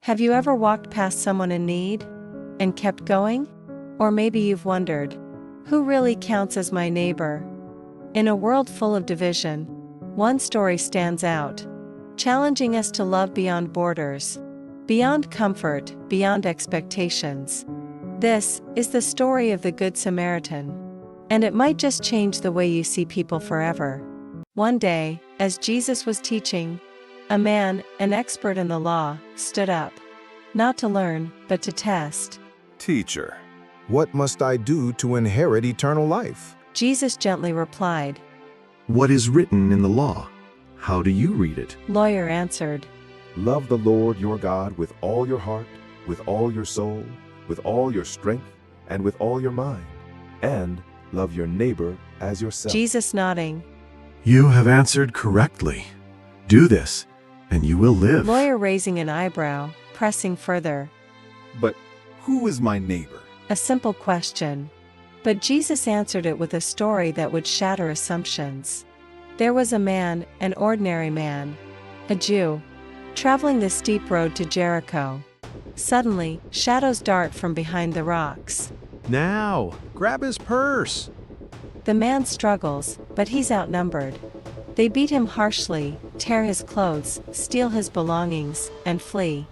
Have you ever walked past someone in need and kept going? Or maybe you've wondered, who really counts as my neighbor? In a world full of division, one story stands out, challenging us to love beyond borders, beyond comfort, beyond expectations. This is the story of the Good Samaritan. And it might just change the way you see people forever. One day, as Jesus was teaching, a man, an expert in the law, stood up. Not to learn, but to test. Teacher, what must I do to inherit eternal life? Jesus gently replied. What is written in the law? How do you read it? Lawyer answered. Love the Lord your God with all your heart, with all your soul, with all your strength, and with all your mind. And love your neighbor as yourself. Jesus nodding. You have answered correctly. Do this, and you will live. Lawyer raising an eyebrow, pressing further. But who is my neighbor? A simple question. But Jesus answered it with a story that would shatter assumptions. There was a man, an ordinary man, a Jew, traveling the steep road to Jericho. Suddenly, shadows dart from behind the rocks. Now, grab his purse. The man struggles, but he's outnumbered. They beat him harshly, tear his clothes, steal his belongings, and flee.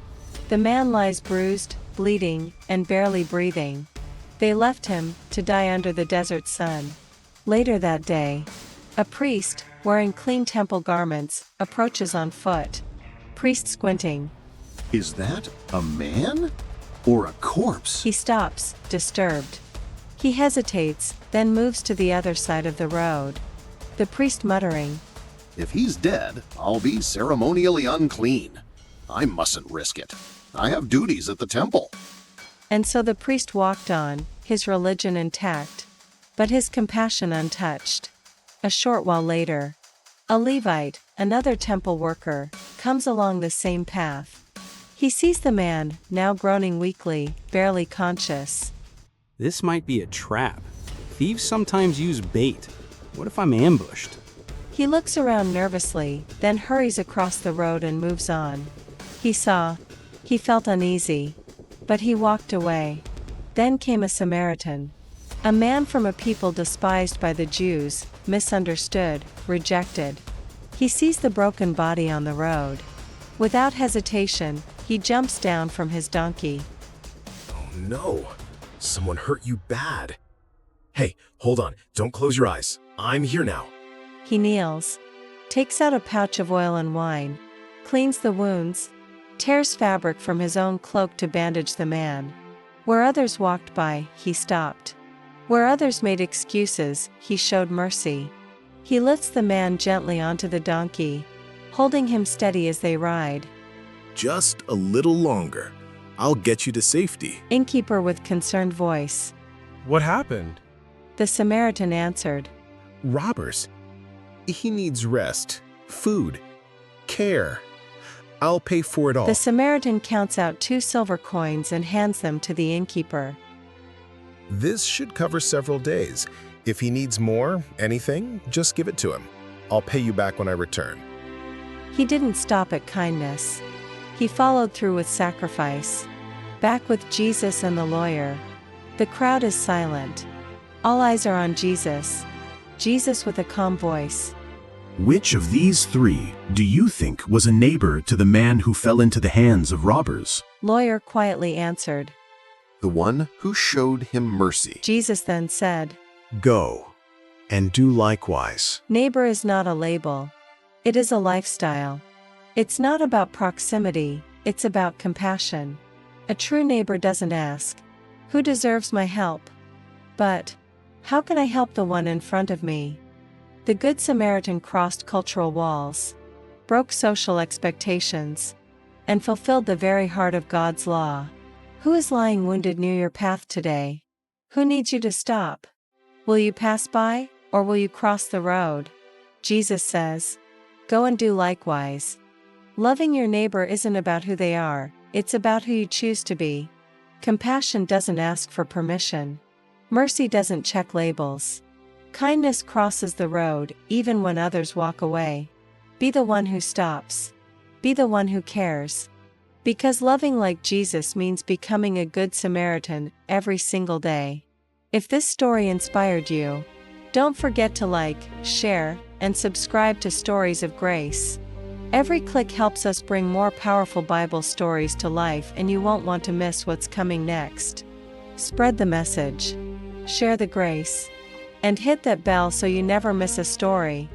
The man lies bruised, bleeding, and barely breathing. They left him to die under the desert sun. Later that day, a priest, wearing clean temple garments, approaches on foot. Priest squinting. Is that a man or a corpse? He stops, disturbed. He hesitates, then moves to the other side of the road. The priest muttering. If he's dead, I'll be ceremonially unclean. I mustn't risk it. I have duties at the temple. And so the priest walked on, his religion intact, but his compassion untouched. A short while later, a Levite, another temple worker, comes along the same path. He sees the man, now groaning weakly, barely conscious. This might be a trap. Thieves sometimes use bait. What if I'm ambushed? He looks around nervously, then hurries across the road and moves on. He felt uneasy. But he walked away. Then came a Samaritan. A man from a people despised by the Jews, misunderstood, rejected. He sees the broken body on the road. Without hesitation, he jumps down from his donkey. Oh no, someone hurt you bad. Hey, hold on, don't close your eyes. I'm here now. He kneels, takes out a pouch of oil and wine, cleans the wounds, tears fabric from his own cloak to bandage the man. Where others walked by, he stopped. Where others made excuses, he showed mercy. He lifts the man gently onto the donkey, holding him steady as they ride. Just a little longer. I'll get you to safety. Innkeeper with concerned voice. What happened? The Samaritan answered. Robbers. He needs rest, food, care. I'll pay for it all. The Samaritan counts out 2 silver coins and hands them to the innkeeper. This should cover several days. If he needs more, anything, just give it to him. I'll pay you back when I return. He didn't stop at kindness. He followed through with sacrifice. Back with Jesus and the lawyer. The crowd is silent. All eyes are on Jesus. Jesus with a calm voice. Which of these 3 do you think was a neighbor to the man who fell into the hands of robbers? Lawyer quietly answered. The one who showed him mercy. Jesus then said. Go, and do likewise. Neighbor is not a label. It is a lifestyle. It's not about proximity, it's about compassion. A true neighbor doesn't ask, who deserves my help? But, how can I help the one in front of me? The Good Samaritan crossed cultural walls, broke social expectations, and fulfilled the very heart of God's law. Who is lying wounded near your path today? Who needs you to stop? Will you pass by, or will you cross the road? Jesus says, go and do likewise. Loving your neighbor isn't about who they are, it's about who you choose to be. Compassion doesn't ask for permission. Mercy doesn't check labels. Kindness crosses the road, even when others walk away. Be the one who stops. Be the one who cares. Because loving like Jesus means becoming a good Samaritan every single day. If this story inspired you, don't forget to like, share, and subscribe to Stories of Grace. Every click helps us bring more powerful Bible stories to life, and you won't want to miss what's coming next. Spread the message, share the grace, and hit that bell so you never miss a story.